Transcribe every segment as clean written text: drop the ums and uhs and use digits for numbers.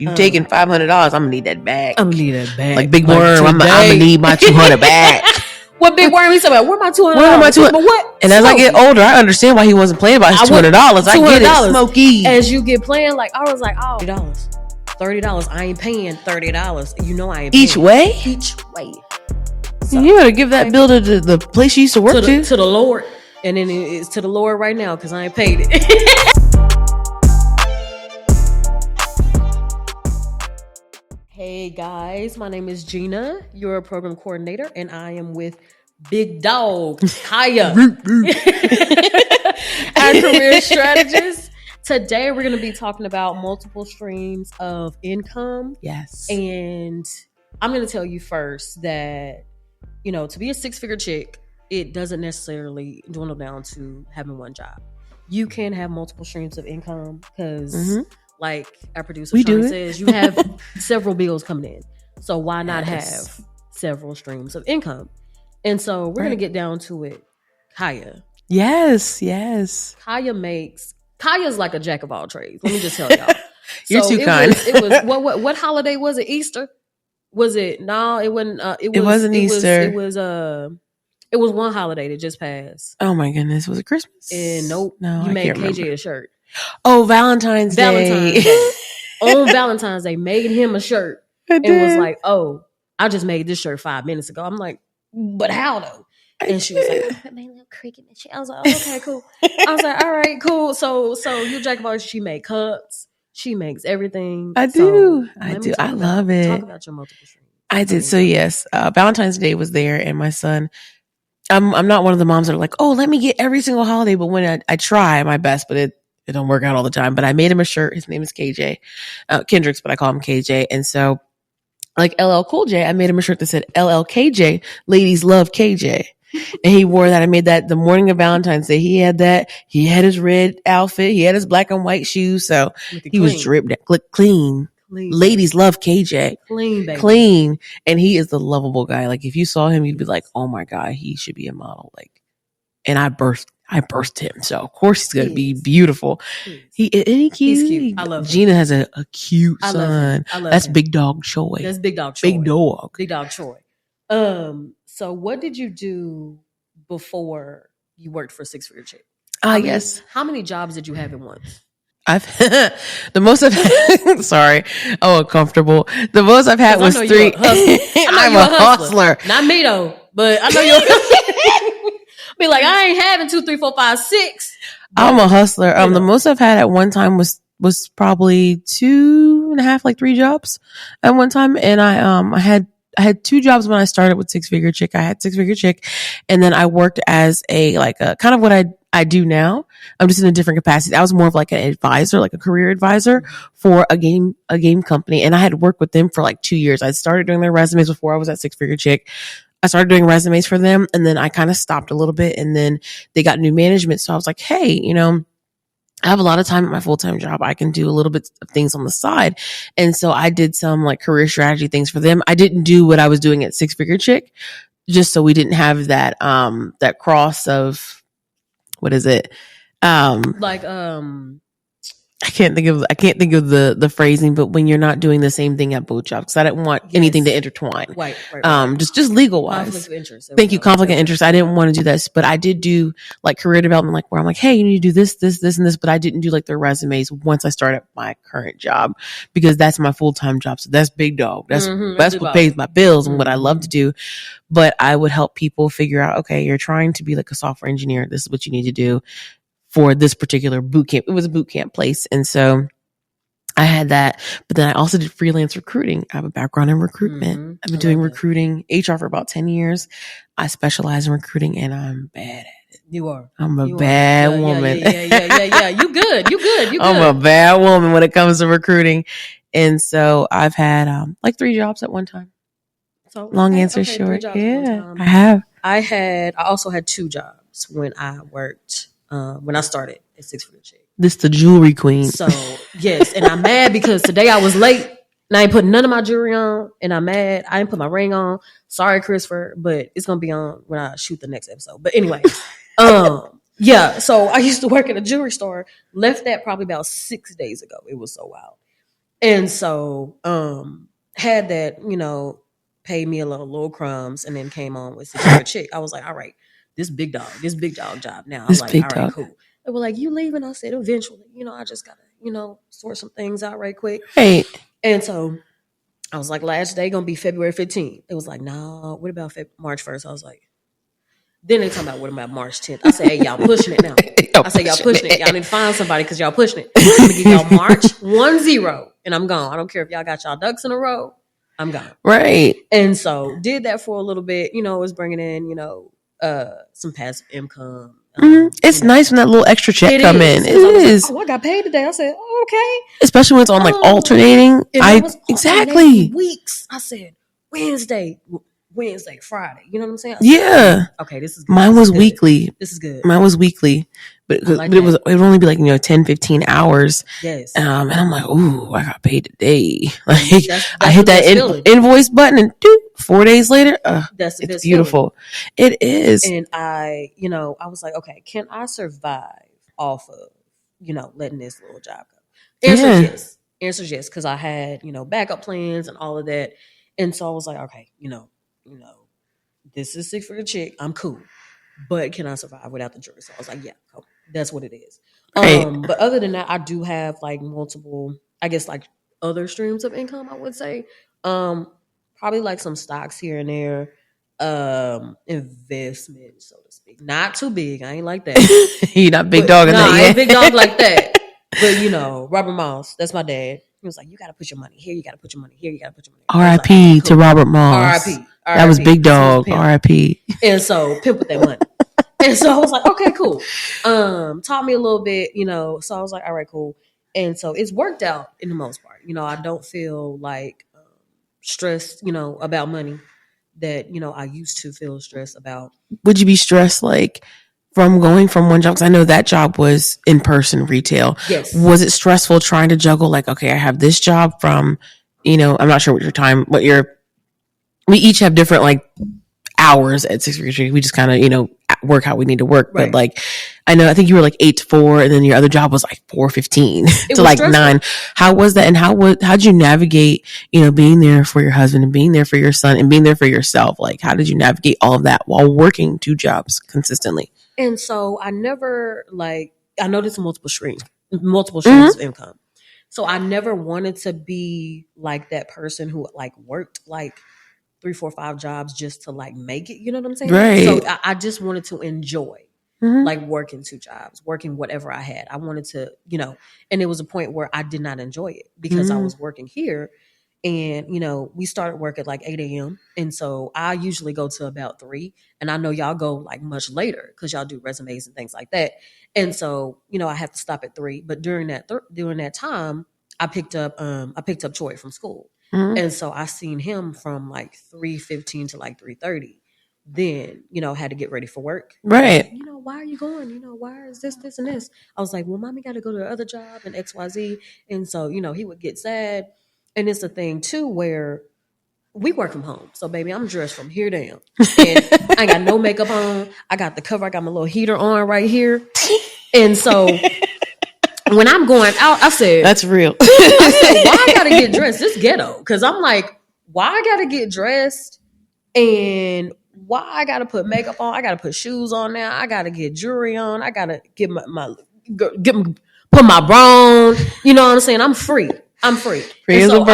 You taking $500? I'm gonna need that back. I'm gonna need that back. Like Big Worm, I'm gonna need my $200 back. What Big Worm? He's talking about, where my $200? Where my $200? But what? And as I get older, I understand why he wasn't playing about his $200. I get it, Smokey. As you get playing, like I was like, oh, $30. I ain't paying $30. You know I ain't paying. Each way. So, you better give that bill to the place you used to work to the Lord, and then it's to the Lord right now because I ain't paid it. Hey guys, my name is Gina, you're a program coordinator, and I am with Big Dog Kaya, our career strategist. Today we're going to be talking about multiple streams of income. Yes. And I'm going to tell you first that, you know, to be a six-figure chick, it doesn't necessarily dwindle down to having one job. You can have multiple streams of income because, like our producer Sean says, you have several bills coming in. So why not have several streams of income? And so we're going to get down to it. Kaya. Yes. Kaya's like a jack of all trades. Let me just tell y'all. You're too kind. It was what holiday was it? Easter? Was it? No, it wasn't. It wasn't Easter. It was one holiday that just passed. Oh my goodness, was it Christmas? And nope. No, you made KJ remember. A shirt. Oh, Valentine's Day. On Valentine's Day, made him a shirt and was like, "Oh, I just made this shirt 5 minutes ago." I'm like, "But how though?" And she was like, "I made a little cricket and shit." I was like, "Oh, okay, cool." I was like, "All right, cool." So you jack about. She made cups. She makes everything. I do. I love it. Talk about your multiple streams. I did. So yes, Valentine's Day was there, and my son. I'm not one of the moms that are like, "Oh, let me get every single holiday." But when I try my best, but it don't work out all the time. But I made him a shirt. His name is KJ, Kendricks, but I call him KJ. And so, like LL Cool J, I made him a shirt that said LLKJ, ladies love KJ. And he wore that. I made that the morning of Valentine's Day. He had that. He had his red outfit. He had his black and white shoes. So he was dripped clean. Ladies love KJ. Clean, baby. Clean. And he is the lovable guy. Like if you saw him, you'd be like, oh my God, he should be a model. Like, and I birthed him. So of course he's going to be beautiful. He's cute. I love him. Gina has a cute son. I love That's him. Big Dog Choi. That's Big Dog Choi. Big Dog Choi. So what did you do before you worked for Six Figure Chick? Yes. How many jobs did you have at once? The most I've had, sorry. Oh, uncomfortable. The most I've had was 3. I'm a hustler. Not me though, but I know you're be like, I ain't having 2, 3, 4, 5, 6. I'm a hustler. The most I've had at one time was probably 2.5, like 3 jobs at one time. And I had 2 jobs when I started with Six Figure Chick. I had Six Figure Chick, and then I worked as a kind of what I do now. I'm just in a different capacity. I was more of like an advisor, like a career advisor for a game company. And I had worked with them for like 2 years. I started doing their resumes before I was at Six Figure Chick. I started doing resumes for them, and then I kind of stopped a little bit, and then they got new management. So I was like, hey, you know, I have a lot of time at my full-time job. I can do a little bit of things on the side. And so I did some like career strategy things for them. I didn't do what I was doing at Six Figure Chick, just so we didn't have that, that cross of, what is it? I can't think of the phrasing, but when you're not doing the same thing at both jobs, because I didn't want anything to intertwine. Right. Just legal wise. Conflict of interest. Thank you. Conflict of interest. I didn't want to do this, but I did do like career development, like where I'm like, hey, you need to do this, this, and this, but I didn't do like their resumes once I started my current job, because that's my full-time job. So that's Big Dog. That's what pays my bills and what I love to do. But I would help people figure out, okay, you're trying to be like a software engineer. This is what you need to do for this particular boot camp. It was a boot camp place. And so I had that, but then I also did freelance recruiting. I have a background in recruitment. I've been doing recruiting, HR for about 10 years. I specialize in recruiting, and I'm bad at it. You are. I'm a bad woman. Yeah. You good. I'm a bad woman when it comes to recruiting. And so I've had like 3 jobs at one time. So long answer short. Yeah, I also had 2 jobs when I worked, when I started at Six Figure Chick. This the jewelry queen. So yes, and I'm mad because today I was late and I ain't put none of my jewelry on, and I'm mad. I didn't put my ring on. Sorry, Christopher, but it's gonna be on when I shoot the next episode. But anyway, yeah. So I used to work at a jewelry store. Left that probably about 6 days ago. It was so wild. And so had that, paid me a little crumbs and then came on with Six Figure Chick. I was like, all right, this big dog job now. I'm This like, big all right, dog. cool. They were like, you leaving? I said, eventually, I just gotta, sort some things out right quick. Right. And so I was like, last day gonna be February 15th. It was like, no, what about March 1st? I was like, then they talking about what about March 10th? I said, hey, y'all pushing it now. I said, y'all pushing it. Y'all need to find somebody because y'all pushing it. I'm gonna give y'all March 10 and I'm gone. I don't care if y'all got y'all ducks in a row. I'm gone. Right. And so did that for a little bit, was bringing in, some passive income. It's nice when that little extra check come in. It is. Like, I got paid today. I said, oh, okay. Especially when it's on like alternating. Exactly. Weeks. I said Wednesday, Friday. You know what I'm saying? Yeah. Okay, this is good. Mine was weekly. This is good. Mine was weekly. But it would only be like 10, 15 hours. Yes. And I'm like, ooh, I got paid today. Like that's I hit that invoice button and 4 days later, it's beautiful. Feeling. It is. And I was like, okay, can I survive off of, letting this little job go? Answer's yes, because I had, backup plans and all of that. And so I was like, okay, this is Six Figure Chick. I'm cool. But can I survive without the jewelry? So I was like, yeah, cool. That's what it is. Right. But other than that, I do have like multiple, I guess like other streams of income, I would say. Probably like some stocks here and there. Investment, so to speak. Not too big. I ain't like that. You're not big dog in that yet. I ain't big dog like that. But Robert Moss, that's my dad. He was like, you got to put your money here. You got to put your money here. You got to put your money here. R.I.P. Like, to Robert Moss. R.I.P. That was big dog. R.I.P. And so pimp with that money. And so I was like, okay, cool. Taught me a little bit, so I was like, all right, cool. And so it's worked out in the most part. I don't feel like stressed, about money that, I used to feel stressed about. Would you be stressed like from going from one job? Because I know that job was in-person retail. Yes. Was it stressful trying to juggle like, okay, I have this job from, I'm not sure we each have different like hours at Six Figure Chick. We just kind of, work how we need to work. Right. But like, I think you were like 8 to 4 and then your other job was like 4:15 to like stressful. 9. How was that? And how'd you navigate, being there for your husband and being there for your son and being there for yourself? Like, how did you navigate all of that while working 2 jobs consistently? And so I never I noticed multiple streams of income. So I never wanted to be like that person who like worked like 3, 4, 5 jobs just to like make it. You know what I'm saying? Right. So I just wanted to enjoy like working 2 jobs, working whatever I had. I wanted to, and it was a point where I did not enjoy it because I was working here and, we started work at like 8 a.m. And so I usually go to about 3 and I know y'all go like much later because y'all do resumes and things like that. And so, I have to stop at 3. But during that time, I picked up Troy from school. And so I seen him from like 3:15 to like 3:30. Then, had to get ready for work. Right. Like, why are you going? Why is this, and this? I was like, well, mommy got to go to the other job and XYZ. And so, he would get sad. And it's a thing too where we work from home. So baby, I'm dressed from here down. And I ain't got no makeup on. I got the cover. I got my little heater on right here. And so when I'm going out, I said, that's real. I said, why I gotta get dressed? This ghetto. Because I'm like, why I gotta get dressed and why I gotta put makeup on? I gotta put shoes on now. I gotta get jewelry on. I gotta put my bra on. You know what I'm saying? I'm free. Free as a bird.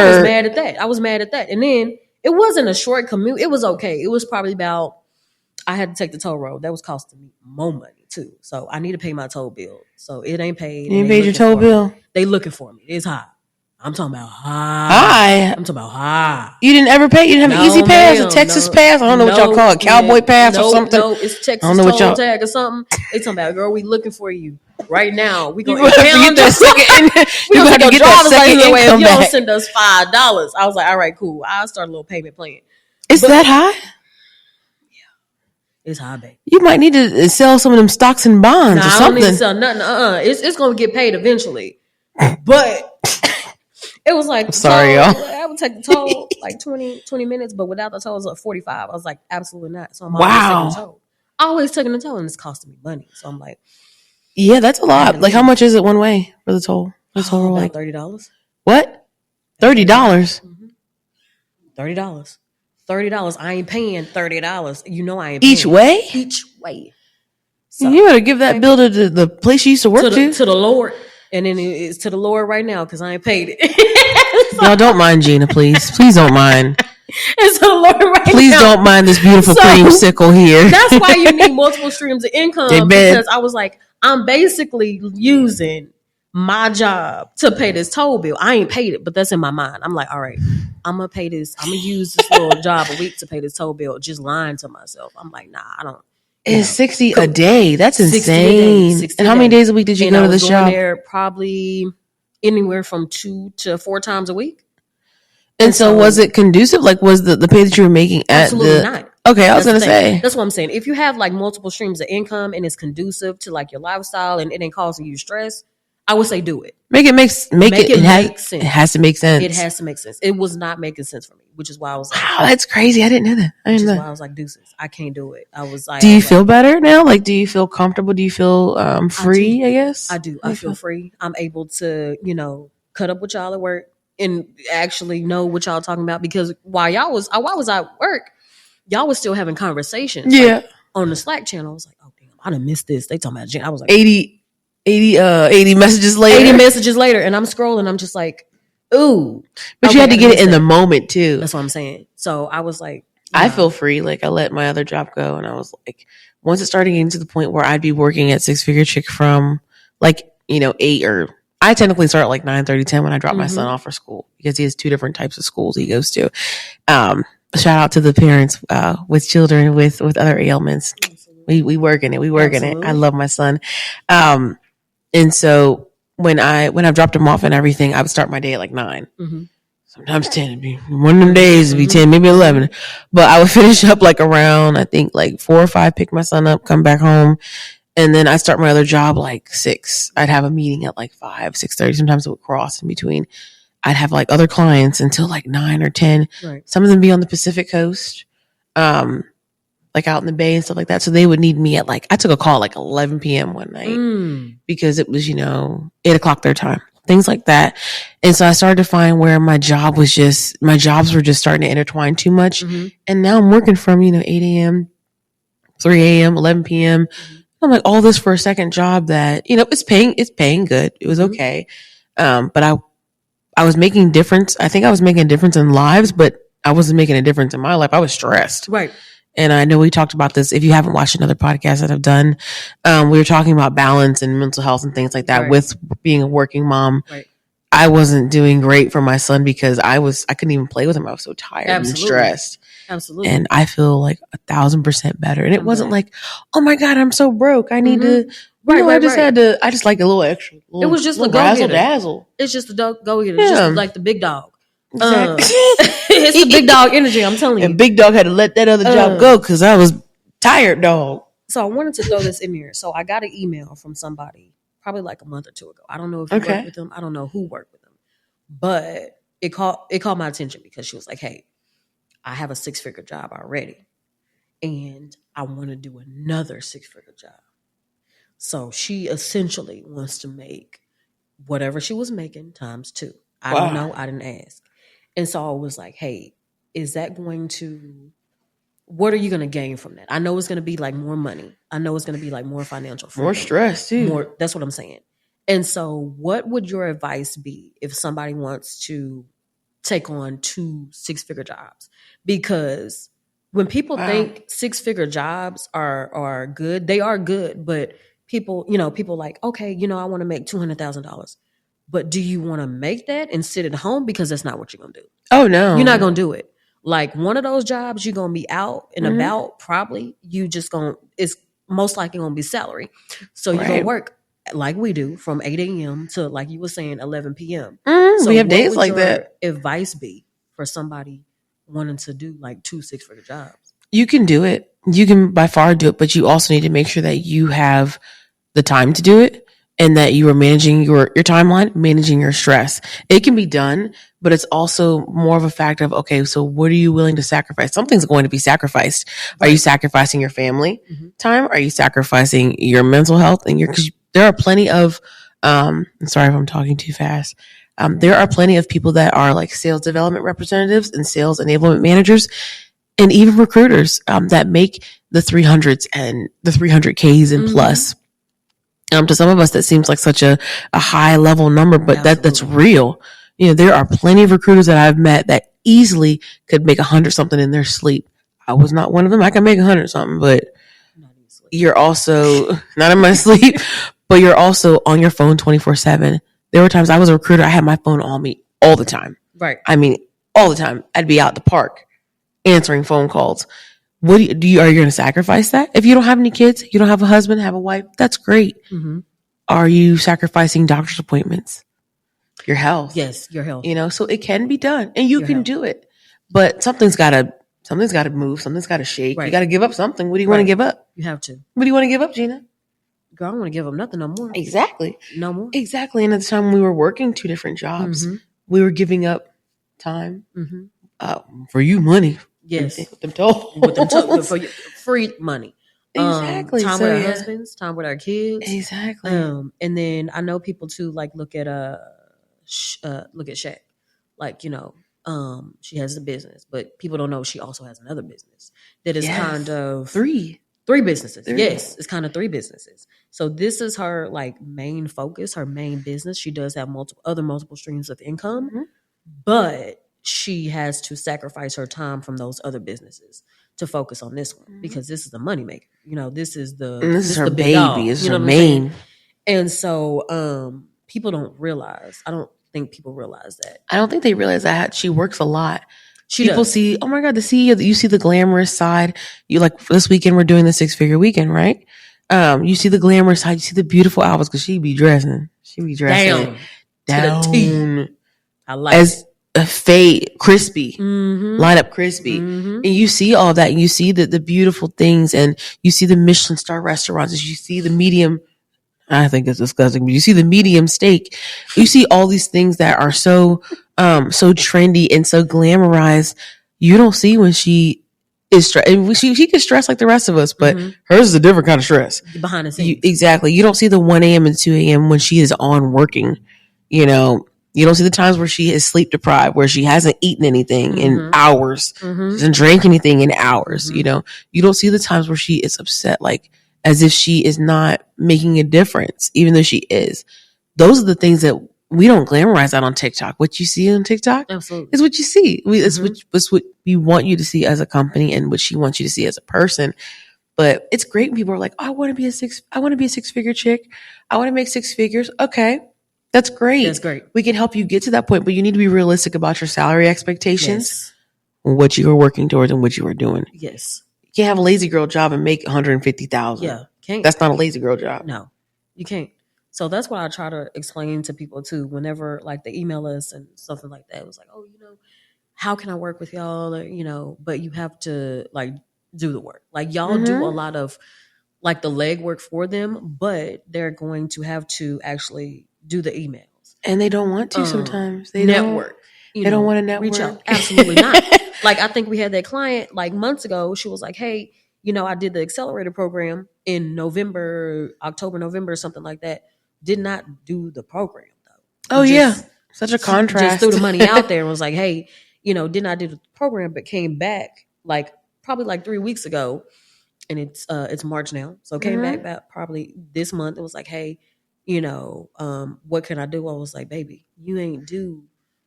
I was mad at that. And then it wasn't a short commute. It was okay. It was probably about, I had to take the toll road. That was costing me more money too. So I need to pay my toll bill. So it ain't paid. You ain't paid your toll bill? They looking for me. It's high. I'm talking about high. I'm talking about high. You didn't ever pay? You didn't have an Easy Pass, a Texas Pass? I don't know what y'all call it. Cowboy Pass or something? No, it's Texas toll tag or something. They talking about, girl, we looking for you right now. We gonna get that second. We gonna get that second income back. If you don't send us $5, I was like, all right, cool. I'll start a little payment plan. Is that high? It's high, baby. You might need to sell some of them stocks and bonds or something. I don't need to sell nothing. It's going to get paid eventually. But it was like, sorry, y'all. I would take the toll like 20 minutes, but without the toll, it was like 45. I was like, absolutely not. So I'm always taking the toll, and it's costing me money. So I'm like, yeah, that's a lot. Like, how much is it one way for the toll? About $30. What? $30. $30. I ain't paying $30. You know I ain't each paying. way. Each way. So, you better give that bill to the place you used to work to the Lord, and then it's to the Lord right now because I ain't paid it. Y'all don't mind Gina, please. Please don't mind. It's to the Lord right Please now. don't mind this beautiful creamsicle here. That's why you need multiple streams of income. Because I was like, I'm basically using my job to pay this toll bill. I ain't paid it, but that's in my mind. I'm like, all right, I'm gonna pay this. I'm gonna use this little job a week to pay this toll bill. Just lying to myself. I'm like, nah, I don't. It's 60 a day. That's insane. 60 and how many days a week did you go to the shop? There probably anywhere from 2 to 4 times a week. And so was it conducive? Like, was the pay that you were making at absolutely not. Okay, I was going to say. That's what I'm saying. If you have like multiple streams of income and it's conducive to like your lifestyle and it ain't causing you stress, I would say do it. Make it make sense. It has to make sense. It has to make sense. It was not making sense for me, which is why I was like, wow, that's crazy. I didn't know that. Which is why I was like, deuces, I can't do it. I was like, do you feel better now? Like, do you feel comfortable? Do you feel free, I guess? I do. I feel free. I'm able to, cut up with y'all at work and actually know what y'all talking about, because while I was at work, y'all was still having conversations. Yeah. Like, on the Slack channel, I was like, oh damn, I done missed this. They talking about Jen. I was like 80 messages later. 80 messages later, and I'm scrolling. I'm just like, ooh. But you had to get it in the moment too. That's what I'm saying. So I was like, I feel free. Like, I let my other job go, and I was like, once it started getting to the point where I'd be working at Six Figure Chick from like, 8 or I technically start at like 9:30, 10 when I drop my son off for school, because he has 2 different types of schools he goes to. Shout out to the parents with children with other ailments. Absolutely. We work in it. We work Absolutely. In it. I love my son. And so when I dropped him off and everything, I would start my day at like 9. Mm-hmm. Sometimes 10. It'd be one of them days, it'd be 10, maybe 11. But I would finish up like around, I think like 4 or 5, pick my son up, come back home. And then I start my other job like 6. I'd have a meeting at like 5, 6:30. Sometimes it would cross in between. I'd have like other clients until like 9 or 10. Right. Some of them be on the Pacific Coast, like out in the Bay and stuff like that. So they would need me at like, I took a call at like 11 p.m. one night because it was, 8 o'clock their time, things like that. And so I started to find where my jobs were just starting to intertwine too much. Mm-hmm. And now I'm working from, 8 a.m., 3 a.m., 11 p.m. I'm like, all this for a second job that, it's paying good. It was okay. But I was making difference. I think I was making a difference in lives, but I wasn't making a difference in my life. I was stressed. Right. And I know we talked about this. If you haven't watched another podcast that I've done, we were talking about balance and mental health and things like that. Right. With being a working mom. Right. I wasn't doing great for my son because I couldn't even play with him. I was so tired and stressed. Absolutely. And I feel like 1,000% better. And it wasn't like, oh my God, I'm so broke. I need to. Right, I just like a little extra. It was just a razzle dazzle. It's just a go getter. It's just like the big dog. Exactly. It's the big dog energy, I'm telling you. And big dog had to let that other job go because I was tired, dog. So I wanted to throw this in here. So I got an email from somebody probably like a month or 2 ago. I don't know if you worked with them. I don't know who worked with them. But it caught my attention because she was like, hey, I have a 6-figure job already. And I want to do another 6-figure job. So she essentially wants to make whatever she was making times 2. I don't know. I didn't ask. And so I was like, hey, is that what are you going to gain from that? I know it's going to be like more money. I know it's going to be like more financial freedom. More stress too. That's what I'm saying. And so what would your advice be if somebody wants to take on 2 6-figure jobs? Because when people think 6-figure jobs are good, they are good, but people like, okay, I want to make $200,000. But do you want to make that and sit at home? Because that's not what you're going to do. Oh, no. You're not going to do it. Like one of those jobs, you're going to be out and about probably. It's most likely going to be salary. So you're going to work like we do from 8 a.m. to, like you were saying, 11 p.m. So we have days like that. Advice be for somebody wanting to do like 2 6-figure jobs? You can do it. You can by far do it, but you also need to make sure that you have the time to do it and that you are managing your timeline, managing your stress. It can be done, but it's also more of a fact of, okay, so what are you willing to sacrifice? Something's going to be sacrificed. Right. Are you sacrificing your family time? Are you sacrificing your mental health? And because there are plenty of, I'm sorry if I'm talking too fast. There are plenty of people that are like sales development representatives and sales enablement managers and even recruiters that make the 300s and the 300Ks and plus. To some of us, that seems like such a high level number, but that's real. There are plenty of recruiters that I've met that easily could make 100 something in their sleep. I was not one of them. I can make 100 something, but you're also not in my sleep, but you're also on your phone 24/7. There were times I was a recruiter. I had my phone on me all the time. Right. I mean, all the time. I'd be out at the park answering phone calls. What are you going to sacrifice that? If you don't have any kids, you don't have a husband, have a wife, that's great. Are you sacrificing doctor's appointments? Your health. Yes, your health. So it can be done and you can do it. But something's got to move. Something's got to shake. Right. You got to give up something. What do you want to give up? You have to. What do you want to give up, Gina? Girl, I don't want to give up nothing no more. Exactly. No more. Exactly. And at the time we were working 2 different jobs, we were giving up time for you money. Yes. With them tolls. For free money. Exactly. Time with our husbands, time with our kids. Exactly. And then I know people too like look at Shaq. Like, she has a business, but people don't know she also has another business that is kind of three businesses. Yes, it's kind of 3 businesses. So this is her like main focus, her main business. She does have multiple streams of income, but she has to sacrifice her time from those other businesses to focus on this one because this is the moneymaker. This is this is her baby. Dog, this is her main. And so people don't realize. I don't think people realize that. I don't think they realize that she works a lot. People see, oh my God, the CEO. You see the glamorous side. You like this weekend we're doing the 6-figure weekend, right? You see the glamorous side. You see the beautiful outfits because she be dressing down to the T. I like as a fade crispy, line up crispy, and you see all that. And you see the beautiful things, and you see the Michelin star restaurants. As you see the medium. I think it's disgusting, but you see the medium steak. You see all these things that are so trendy and so glamorized. You don't see when she is stressed. She can stress like the rest of us, but hers is a different kind of stress. Behind the scenes. Exactly. You don't see the 1 a.m. and 2 a.m. when she is on working. You don't see the times where she is sleep deprived, where she hasn't eaten anything in hours, she doesn't drink anything in hours. You don't see the times where she is upset, like as if she is not making a difference, even though she is. Those are the things that we don't glamorize out on TikTok. What you see on TikTok Absolutely. is what you see. It's what we want you to see as a company and what she wants you to see as a person. But it's great when people are like, oh, I want to be a 6-figure chick. I want to make 6 figures. Okay. That's great. That's great. We can help you get to that point, but you need to be realistic about your salary expectations, what you are working towards and what you are doing. Yes. You can't have a lazy girl job and make $150,000. Yeah. Can't. That's not a lazy girl job. No, you can't. So that's what I try to explain to people too. Whenever like they email us and something like that, it was like, oh, how can I work with y'all? Or, but you have to like do the work. Like y'all do a lot of like the legwork for them, but they're going to have to actually do the emails. And they don't want to sometimes. They network. They don't want to network. Reach out. Absolutely not. Like I think we had that client like months ago. She was like, hey, I did the accelerator program in October, November, something like that. Did not do the program though. Oh yeah. Such a contrast. Just threw the money out there and was like, hey, did not do the program, but came back like probably like 3 weeks ago. And it's March now. So came back probably this month. It was like, hey, what can I do? I was like, baby, you ain't do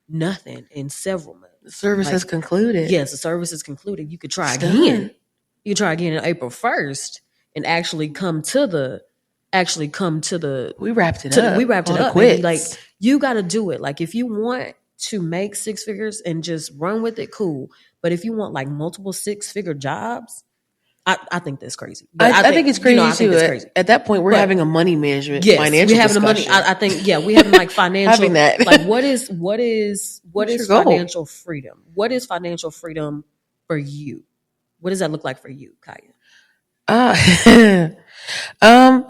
nothing in several months. The service has concluded. Yes, the service is concluded. You could try again. You try again on April 1st and actually come to the we wrapped it up. We wrapped it up. Baby. Like you got to do it. Like if you want to make 6 figures and just run with it, cool. But if you want like multiple 6-figure jobs, I think that's crazy. I think it's crazy too. Crazy. At that point, we're having a money management, financial. We're having a money. I think, we having like financial. Having that. Like, what is financial freedom? What is financial freedom for you? What does that look like for you, Kaya?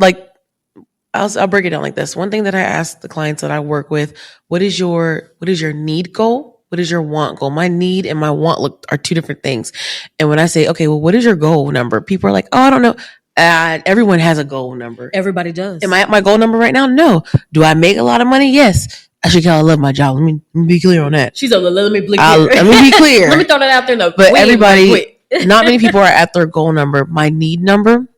Like I'll break it down like this. One thing that I ask the clients that I work with: what is your need goal? What is your want goal? My need and my want are 2 different things. And when I say, okay, well, what is your goal number? People are like, oh, I don't know. Everyone has a goal number. Everybody does. Am I at my goal number right now? No. Do I make a lot of money? Yes. Actually, I love my job. Let me be clear on that. She's like, let me be clear. Let me be clear. Let me throw that out there. No, but everybody, not many people are at their goal number. My need number,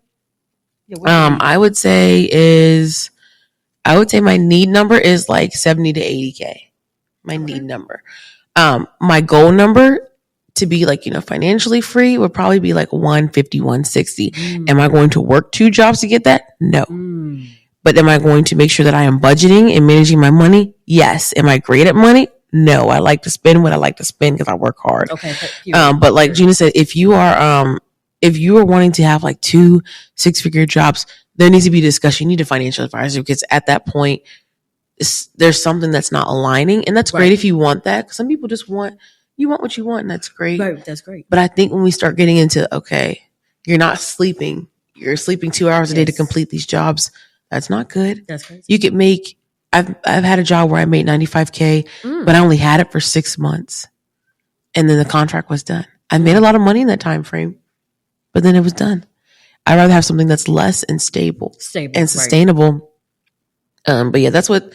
I would say my need number is like 70 to 80K. My need number. My goal number to be like, financially free would probably be like 150, 160. Am I going to work 2 jobs to get that? No. But am I going to make sure that I am budgeting and managing my money? Yes. Am I great at money? No. I like to spend what I like to spend because I work hard. Okay. But like Gina said, if you are wanting to have like 2 6-figure jobs, there needs to be discussion. You need a financial advisor because at that point, there's something that's not aligning. And that's great if you want that. Some people just want what you want, and that's great. Right, that's great. But I think when we start getting into, okay, you're not sleeping. You're sleeping 2 hours a day to complete these jobs. That's not good. That's crazy. You could make, I've had a job where I made $95K, but I only had it for 6 months. And then the contract was done. I made a lot of money in that time frame, but then it was done. I'd rather have something that's less and stable and sustainable. Right. But yeah, that's what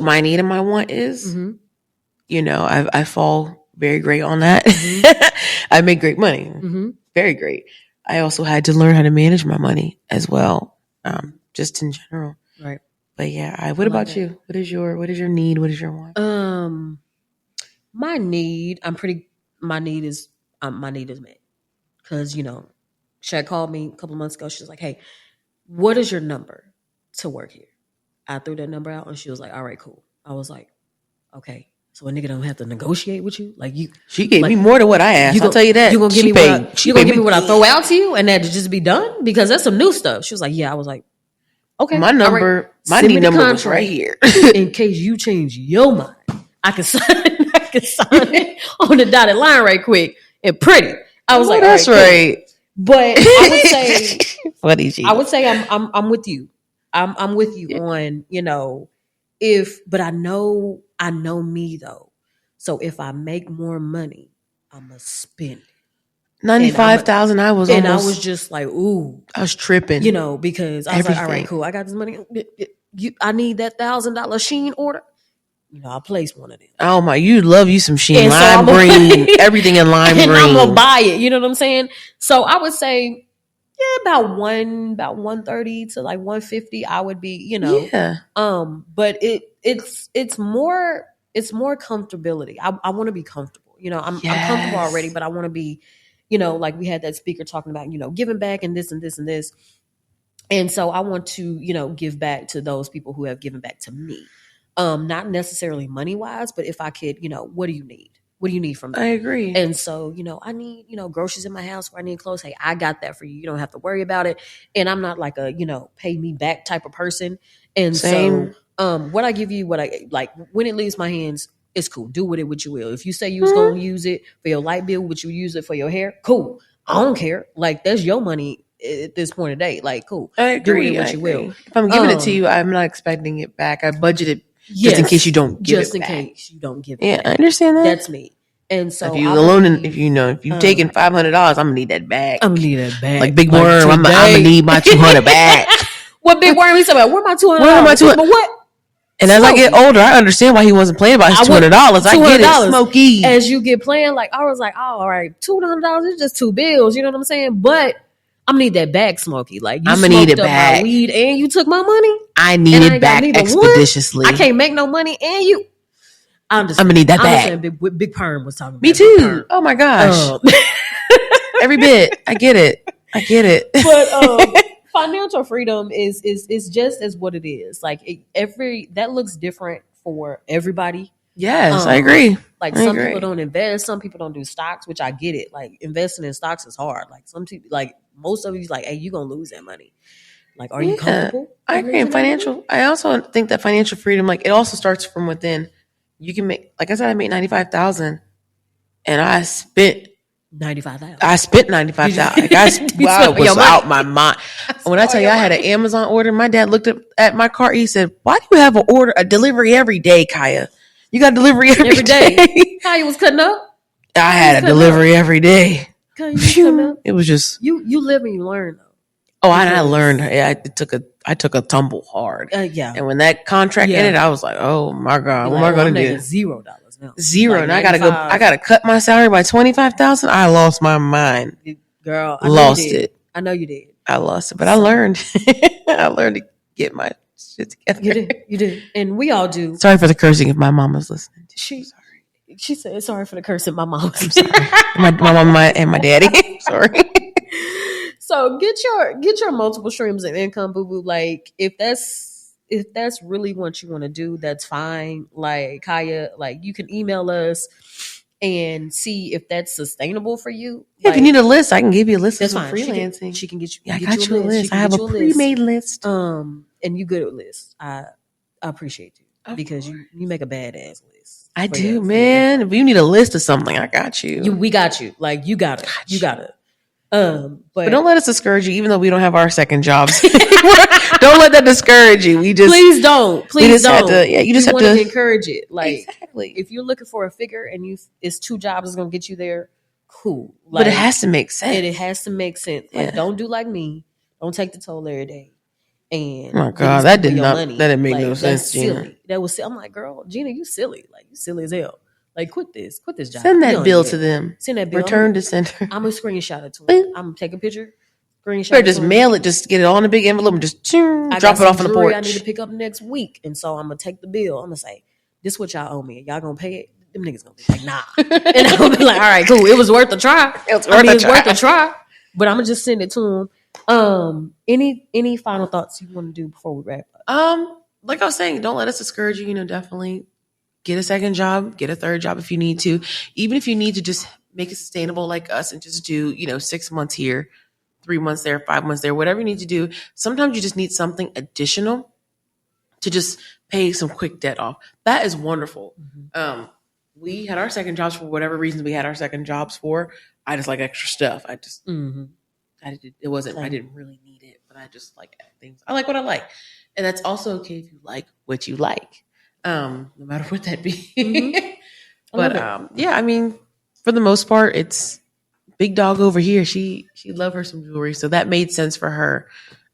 my need and my want is. I fall very great on that. I make great money. Very great. I also had to learn how to manage my money as well. Just in general. Right. But yeah, what about you? What is your need? What is your want? My need, my need is met. Cause Shaq called me a couple of months ago. She was like, hey, what is your number to work here? I threw that number out and she was like, all right, cool. I was like, okay. So a nigga don't have to negotiate with you? Like she gave me more than what I asked. I'll tell you that. You gonna give me what I throw out to you and that to just be done? Because that's some new stuff. She was like, yeah. I was like, okay. My number, my need number was right here. In case you change your mind, I can sign it on the dotted line right quick and pretty. I was like, that's right. But I would say, I would say I'm with you. I'm with you on, but I know me though. So if I make more money, I'm gonna spend it. 95,000. I was just like, ooh, I was tripping, because I was like, all right, cool. I got this money. I need that $1,000 Sheen order. I'll place one of them. Oh my, you love you some Sheen lime green, everything in lime green. I'm gonna buy it. You know what I'm saying? So I would say, about 130 to like 150. I would be, But it's more comfortability. I want to be comfortable. I'm comfortable already, but I want to be, like we had that speaker talking about, giving back and this and this and this. And so I want to, give back to those people who have given back to me. Not necessarily money wise, but if I could, what do you need? What do you need from me? I agree. And so, I need, groceries in my house where I need clothes. Hey, I got that for you. You don't have to worry about it. And I'm not like a, pay me back type of person. And so, what I give you, what I like, when it leaves my hands, it's cool. Do with it what you will. If you say you was going to use it for your light bill, would you use it for your hair? Cool. I don't care. Like, that's your money at this point of day. Like, cool. I agree. Do with it what you will. If I'm giving it to you, I'm not expecting it back. I budgeted just in case you don't give it back. Just in case you don't give it back. Yeah, I understand that. That's me. And so if you've taken $500, I'm gonna need that back. I'm gonna need that back. Like Big Worm, I'm gonna need my $200 back. What Big Worm? He's about, where my $200? Where my $200? But what? And as I get older, I understand why he wasn't playing about his $200. I get it, Smokey. As you get playing, like I was like, oh, all right, $200 is just 2 bills. You know what I'm saying? But I'm gonna need that back, Smokey. Like you I'm gonna need it back. My weed and you took my money. I need it back expeditiously. I can't make no money and you. I'm gonna need that back. Big Perm was talking about. Me too. Oh my gosh. Every bit. I get it. But financial freedom is just as what it is. Like that looks different for everybody. Yes, I agree. Like some people don't invest, some people don't do stocks, which I get it. Like investing in stocks is hard. Like some people, like most of you's like, hey, you're gonna lose that money. Like, are you comfortable? I agree. In financial, I also think that financial freedom, like it also starts from within. You can make, like I said, I made 95,000, and I spent 95,000. I spent 95,000. I was out my mind. When I tell you, I had an Amazon order. My dad looked at my cart. He said, "Why do you have a delivery every day, Kaya? You got delivery every day." Kaya was cutting up. I had a delivery every day. Kaya was cutting up. It was just you live and you learn though. Oh, I learned. Yeah, it took I took a tumble hard. Yeah. And when that contract ended, I was like, oh my God, what am I going to do? $0 now. Zero. And I got to cut my salary by $25,000. I lost my mind. Girl, I lost it. I know you did. I lost it, but I learned. I learned to get my shit together. You did. And we all do. Sorry for the cursing if my mom was listening. She said sorry for the cursing my mom. I'm sorry. my mom and my daddy. Sorry. So get your multiple streams of income, boo boo. Like if that's really what you want to do, that's fine. Like Kaya, like you can email us and see if that's sustainable for you. Yeah, if you need a list, I can give you a list. That's of fine. Freelancing. She can get you. Yeah, I got you a list. I have a pre-made list. And you good at lists. I appreciate you because you make a badass list. I do, man. If you need a list of something, I got you. We got you. Like you got it. But don't let us discourage you, even though we don't have our second jobs. Don't let that discourage you. Please don't. You just have to encourage it. Like exactly. If you're looking for a figure and it's 2 jobs that's gonna get you there, cool. Like, but it has to make sense. It has to make sense. Like don't do like me. Don't take the toll every day. And oh my God, that didn't make no sense, Gina. Silly. That was I'm like, girl, Gina, you silly. Like you silly as hell. Like quit this job. Send that bill to them. Send that bill. Return to sender. I'm gonna screenshot it to them. I'm gonna take a picture. Or just mail it. Just get it all in a big envelope and just drop it off on the porch. I need to pick up next week, and so I'm gonna take the bill. I'm gonna say, "This is what y'all owe me. Y'all gonna pay it?" Them niggas gonna be like, "Nah," and I'm gonna be like, "All right, cool. It was worth a try. It's worth a try." But I'm gonna just send it to them. Any final thoughts you want to do before we wrap up? Like I was saying, don't let us discourage you. Definitely get a second job, get a third job if you need to. Even if you need to just make it sustainable like us and just do 6 months here, 3 months there, 5 months there, whatever you need to do. Sometimes you just need something additional to just pay some quick debt off. That is wonderful. Mm-hmm. We had our second jobs for whatever reasons we had our second jobs for. I just like extra stuff. I didn't really need it, but I just like things. I like what I like. And that's also okay if you like what you like. No matter what that be. Mm-hmm. But I mean, for the most part, it's big dog over here. She loved her some jewelry, so that made sense for her.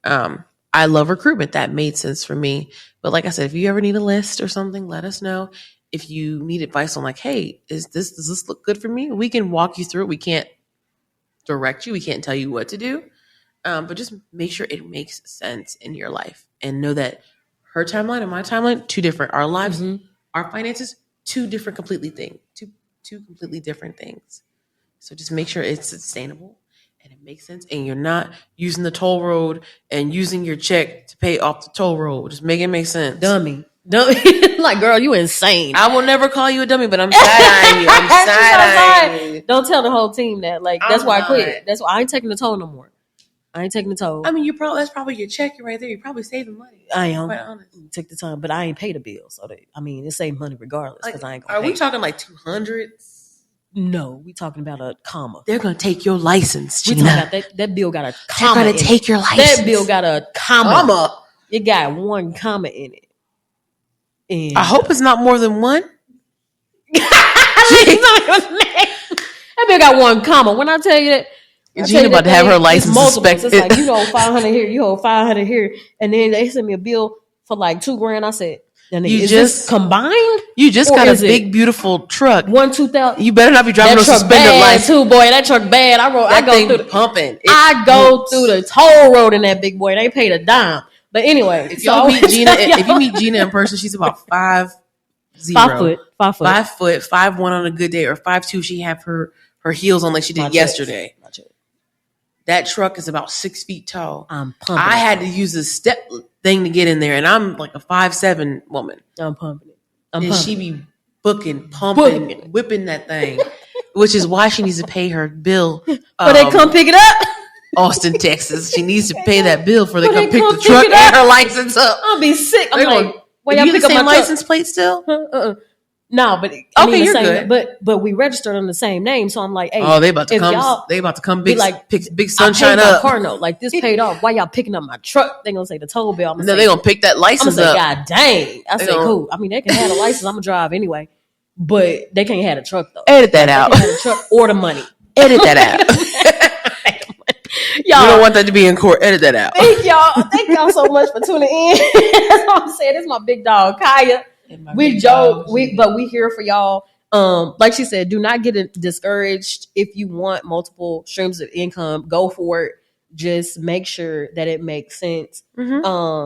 I love recruitment. That made sense for me. But like I said, if you ever need a list or something, let us know. If you need advice on like, hey, does this look good for me? We can walk you through it. We can't direct you. We can't tell you what to do. But just make sure it makes sense in your life and know that her timeline and my timeline, 2 different. Our lives, our finances, 2 different completely things. Two completely different things. So just make sure it's sustainable and it makes sense. And you're not using the toll road and using your check to pay off the toll road. Just make it make sense. Dummy. Like, girl, you insane. I will never call you a dummy, but I'm side-eyeing you. I'm side-eyeing you. Don't tell the whole team that. Like, that's why I quit. That's why I ain't taking the toll no more. I ain't taking the toll. I mean, that's probably your check right there. You're probably saving money. I am. Quite honest. Take the time, but I ain't paid a bill, so it saved money regardless. Because I ain't. Are we talking like 200s? No, we talking about a comma. They're gonna take your license, Gina. We talking about that bill got a comma. They're gonna take your license. That bill got a comma. It got 1 comma in it. And I hope it's not more than 1. That bill got 1 comma. When I tell you that. Gina about to have her license suspected. It's like, you hold 500 here, you hold 500 here. And then they sent me a bill for like $2,000. I said, is this combined? You just got a big, beautiful truck. 2,000. You better not be driving no suspended license. Too, boy. That truck bad. I go through pumping. I go through the toll road in that big boy. They paid a dime. But anyway, if you meet Gina in person, she's about 5'0". 5 foot. 5 foot. 5'1" on a good day, or 5'2". She have her heels on like she did yesterday. That truck is about 6 feet tall. I'm pumping. I had to use a step thing to get in there, and I'm like a 5'7" woman. I'm pumping it. And she be pumping, whipping that thing, which is why she needs to pay her bill. But they come pick it up. Austin, Texas. She needs to pay that bill before they come pick the truck and her license up. I'll be sick. I'm like, well, y'all pick up my license plate still? No, but you're good. But we registered on the same name, so I'm like, hey, they about to come. They about to come big, like big sunshine I paid up. My car note, like this paid off. Why y'all picking up my truck? They gonna say the toll bill. They gonna pick that license up. I'm gonna say, God dang! I say, cool. I mean, they can have a license. I'm gonna drive anyway, but they can't have a truck though. Edit that out. They can have a truck or the money. Edit that out. We don't want that to be in court. Edit that out. Thank y'all so much for tuning in. That's what I'm saying. This is my big dog, Kaya. We joke, but we here for y'all. Like she said, do not get discouraged. If you want multiple streams of income, go for it. Just make sure that it makes sense. And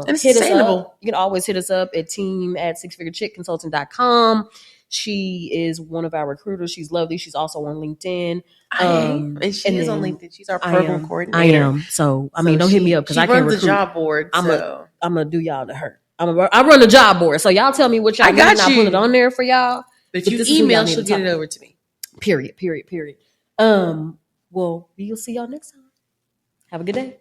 it's hit sustainable. Us up. You can always hit us up at team@sixfigurechickconsulting.com. She is one of our recruiters. She's lovely. She's also on LinkedIn. And she is on LinkedIn. She's our program coordinator. I am. So, don't hit me up because I can't recruit. She runs the job board. I'm going to do y'all to her. I run the job board. So y'all tell me what y'all want and I'll put it on there for y'all. But if you email, she'll get it over to me. Period. Well, we'll see y'all next time. Have a good day.